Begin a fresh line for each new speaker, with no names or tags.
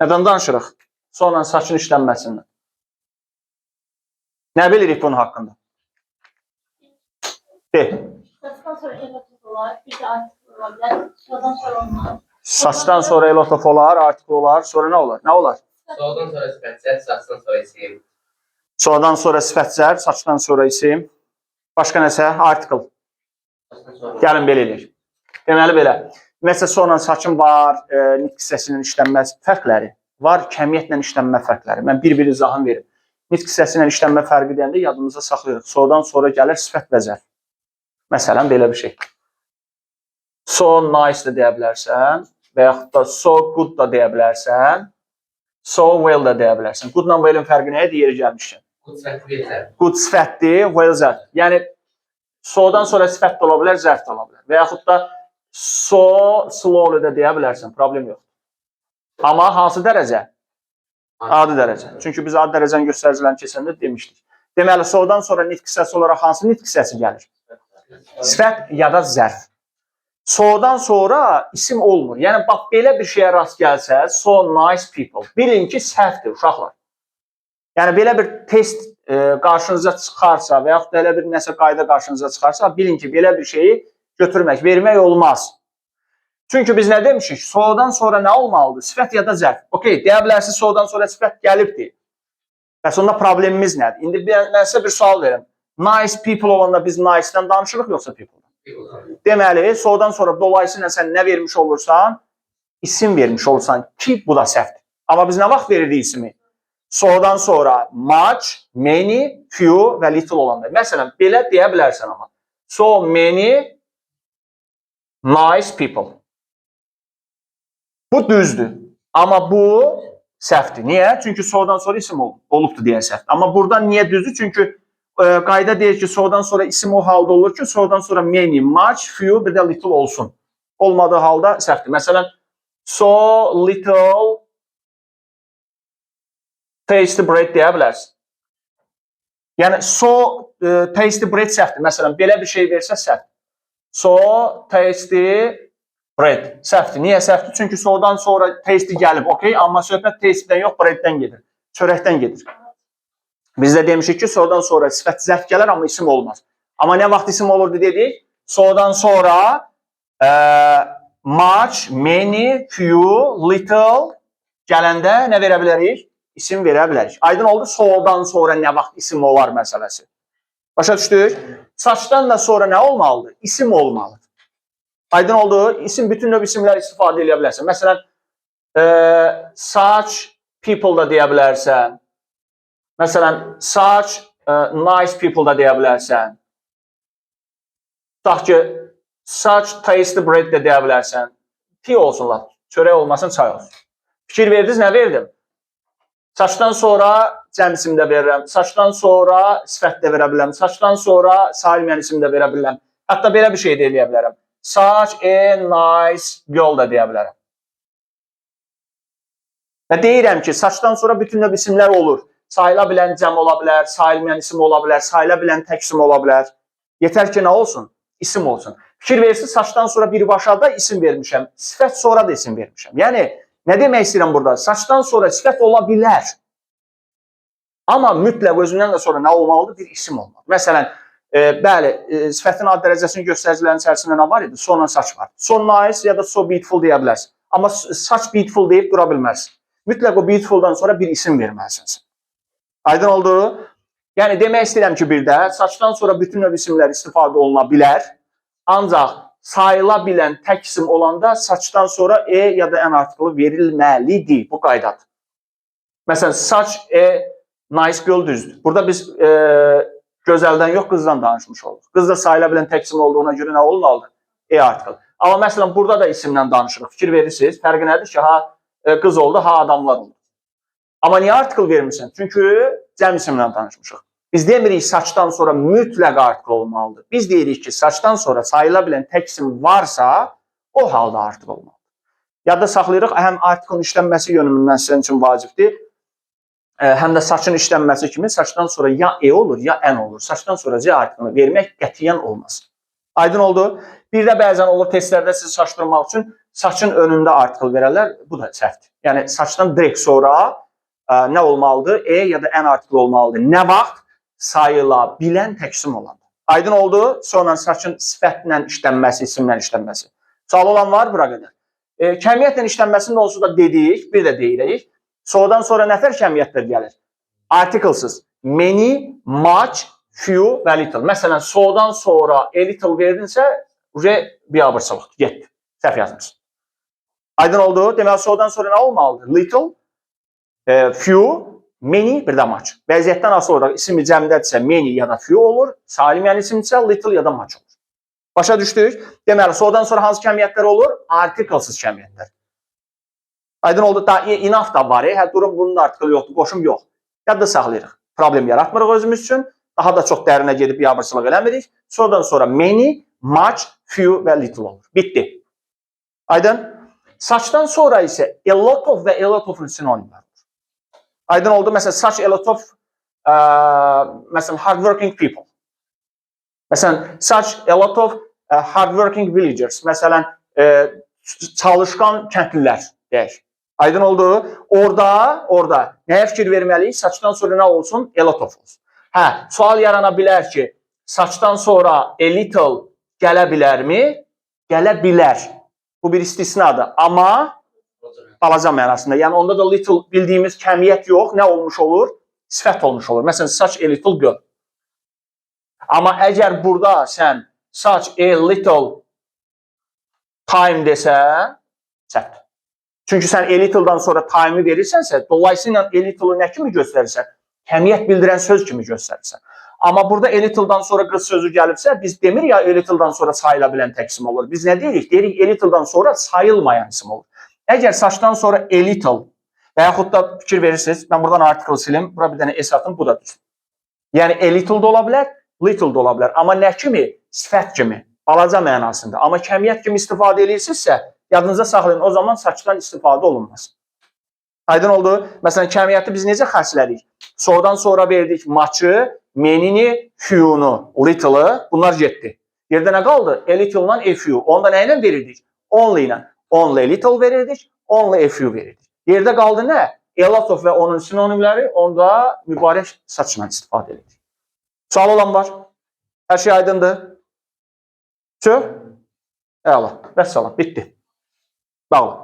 Nədən danışırıq? Sonra saçın işlənməsindən. Nə bilirik bunun haqqında? Saçdan sonra elotof olar, artikl olar, sonra nə olar? Nə olar?
Soğudan sonra sifət zərf, saçdan sonra isim.
Soğudan sonra sifət zərf, saçdan sonra isim. Başqa nəsə? Artikl. Gəlin belə eləyək. Deməli belə. Məsələn, sonra saçın var, nitq hissəsinin işlənmə fərqləri var, kəmiyyətlə işlənmə fərqləri. Mən bir-bir izahını verim. Nitq hissəsi ilə işlənmə fərqi deyəndə yadımızda saxlayırıq. So'dan sonra gəlir sifət və zərf. Məsələn, belə bir şey. So nice da deyə bilərsən və yaxud da so good da deyə bilərsən. So well da deyə bilərsən. Good ilə well'in fərqi nəyə deyir gəlmişkən?
Good sifətli zərf.
Good sifətli, well zərf. Yəni, so'dan sonra sifət də ola bilər, zərf də ola bilər. Və yaxud da so slowly da deyə bilərsən, problem yox. Amma hansı dərəcə? Adi dərəcə. Çünki biz adi dərəcənin göstəricilərini keçəndə demişdik. Deməli, so'dan sonra nitq hissəsi olaraq hansı nitq hissəsi gəlir? Sifət ya da zərf. So'dan sonra isim olmur. Yəni, bax, belə bir şeyə rast gəlsə, so nice people. Bilin ki, səhvdir, uşaqlar. Yəni, belə bir test qarşınıza çıxarsa və yaxud da elə bir nəsə qayda qarşınıza çıxarsa, bilin ki, belə bir şeyi götürmək, vermək olmaz. Çünki biz nə demişik? So'dan sonra nə olmalıdır? Sifət ya da zərf. Okey, deyə bilərsiniz, so'dan sonra sifət gəlibdir. Bəs onda problemimiz nədir? İndi mən sizə bir sual verim. Nice people olanda biz nice'dən danışırıq, yoxsa people? Deməli, so'dan sonra dolayısıyla sən nə vermiş olursan, isim vermiş olursan ki, bu da səhvdir. Amma biz nə vaxt verirdik ismi? So'dan sonra much, many, few və little olanda. Məsələn, belə deyə bilərsən amma. So many nice people. Bu düzdür. Amma bu səhvdir. Niyə? Çünki so'dan sonra isim olubdur deyə səhvdir. Amma burada niyə düzdür? Çünki qayda deyir ki, so'dan sonra isim o halda olur ki, so'dan sonra many, much, few, bir də little olsun. Olmadığı halda səhvdir. Məsələn, so little tasty bread deyə bilərsin. Yəni, so tasty bread səhvdir. Məsələn, belə bir şey versə səhvdir. So tasty bread səhvdir. Niyə səhvdir? Çünki so'dan sonra tasty gəlib, okey? Amma söhbət tastydən yox, breaddən gedir. Çörəkdən gedir. Biz də demişik ki, so'dan sonra sifət zərf gələr, amma isim olmaz. Amma nə vaxt isim olurdu dedik? So'dan sonra much, many, few, little gələndə nə verə bilərik? İsim verə bilərik. Aydın oldu, so'dan sonra nə vaxt isim olar məsələsi. Başa düşdük? Saçdan da sonra nə olmalıdır? İsim olmalıdır. Aydın oldu, isim bütün növ isimlər istifadə edə bilərsən. Məsələn, such people da deyə bilərsən. Məsələn, such nice people da deyə bilərsən. Tutaq ki, such tasty bread da deyə bilərsən. Tea olsunlar, çörək olmasın, çay olsun. Fikir verdiniz, nə verdim? Saçdan sonra cəm isim də verirəm. Saçdan sonra sifət də verə bilərəm. Saçdan sonra sailməyən isim də verə bilərəm. Hətta belə bir şey də eləyə bilərəm. Such a nice girl da deyə bilərəm. Və deyirəm ki, saçdan sonra bütün növ isimlər olur. Sayıla bilən cəm ola bilər, sayılmayan isim ola bilər, sayıla bilən tək isim ola bilər. Yetər ki, nə olsun? İsim olsun. Fikir verirsiniz, saçdan sonra birbaşa da isim vermişəm. Sifət sonra da isim vermişəm. Yəni, nə demək istəyirəm burada? Saçdan sonra sifət ola bilər. Amma mütləq özündən də sonra nə olmalıdır? Bir isim olmalıdır. Məsələn, bəli, sifətin ad dərəcəsinin göstəricilərinin içərisində nə var idi? Sonra saç var. So nice ya da so beautiful deyə bilərsin. Amma saç beautiful deyib dura bilmərsin. Mütləq o beautifuldan sonra bir isim verməlisən. Aydın oldu? Yəni, demək istəyirəm ki, bir də saçdan sonra bütün növ isimlər istifadə oluna bilər. Ancaq sayıla bilən tək isim olanda saçdan sonra e ya da ən artiklı verilməlidir. Bu qaydadır. Məsələn, such a nice girl düzdür. Burada biz gözəldən yox, qızdan danışmış oluruq. Qız da sayıla bilən tək isim olduğuna görə nə olmalıdır? E artiklı. Amma məsələn, burada da isimlə danışırıq. Fikir verirsiniz. Fərqi nədir ki, ha qız oldu, ha adamlar oldu. Amma niyə artikl vermirsən? Çünki cəm isimlə danışmışıq. Biz demirik saçdan sonra mütləq artikl olmalıdır. Biz deyirik ki, saçdan sonra sayıla bilən tək isim varsa, o halda artikl olmalıdır. Yadda saxlayırıq, həm artiklın işlənməsi yönümündən sizin üçün vacibdir, həm də saçın işlənməsi kimi saçdan sonra ya e olur, ya ən olur. Saçdan sonra c artiklını vermək qətiyyən olmaz. Aydın oldu? Bir də bəzən olur testlərdə sizi çaşdırmaq üçün saçın önündə article verərlər. Bu da səhvdir. Yəni saçdan direkt sonra nə olmalıdır? E ya da en article olmalıdır. Nə vaxt? Sayıla bilən təksim olan. Aydın oldu. Sonra saçın sifətlə işlənməsi, isimlə işlənməsi. Sual olan var bura qədər. Kəmiyyətlə işlənməsinin olsa da dedik, bir də deyirik. So'dan sonra nəfər kəmiyyətlər gəlir? Articlesız. Many, much, few və little. Məsələn, so'dan sonra a little verdinsə, biabırçılıqdır, getdi. Səhv yazmışsın. Aydın oldu. Deməli, so'dan sonra nə olmalıdır? Little, few, many, bir də much. Vəziyyətdən asılı olaraq ismi cəmdədirsə many ya da few olur. Salim yəni isimdirsə little ya da much olur. Başa düşdük. Deməli, so'dan sonra hansı kəmiyyətlər olur? Articlesız kəmiyyətlər. Aydın oldu. Da enough da var. Hə, durum bunun article yoxdur, qoşum yox. Yadda saxlayırıq. Problem yaratmırıq özümüz üçün. Daha da çox dərinə gedib biabırçılıq eləmirik. So'dan sonra many, much, few və little olur. Bitdi. Aydın? Saçdan sonra isə a lot of və a lot of sinonimlər olur. Aydın oldu. Məsələn, saç a lot of məsələn, hardworking people. Məsələn, such a lot of hardworking villagers. Məsələn, çalışqan kəndlilər deyək. Aydın oldu. Orada nəyə fikir verməliyik? Saçdan sonra nə olsun? A lot of olsun. Hə, sual yarana bilər ki, saçdan sonra a little gələ bilərmi? Gələ bilər. Bu bir istisnadır. Amma balaca mənasında. Yəni onda da little bildiyimiz kəmiyyət yox. Nə olmuş olur? Sifət olmuş olur. Məsələn, such a little girl. Amma əgər burada sən such a little time desən, səhvdir. Çünki sən a little'dan sonra time'ı verirsənsə, dolayısıyla a little'ı nə kimi göstərirsən? Kəmiyyət bildirən söz kimi göstərirsən. Amma burada a little'dan sonra qız sözü gəlibsə, biz demir ya a little'dan sonra sayıla bilən təksim olur. Biz nə deyirik? Deyirik a little'dan sonra sayılmayan isim olur. Əgər saçdan sonra a little və yaxud da fikir verirsiniz, mən buradan article silim, bura bir dənə s atım, bu da düz. Yəni a little da ola bilər, little da ola bilər. Amma nə kimi? Sifət kimi, balaca mənasında. Amma kəmiyyət kimi istifadə edirsinizsə, yadınıza saxlayın, o zaman saçdan istifadə olunmaz. Aydın oldu. Məsələn, kəmiyyəti biz necə xəsslədik? So'dan sonra verdik much'ı, many'ni, few'nu, little'ı, bunlar getdi. Yerdə nə qaldı? A little-la a few. Onda nə ilə verirdik? Only ilə. Only a little verirdik, only a few verirdik. Yerdə qaldı nə? A lot of və onun sinonimləri, onda mübarək saçla istifadə edirdik. Sual olan var? Hər şey aydındır? Çox? Əla. Vəssalam. Bitdi. Bağlı.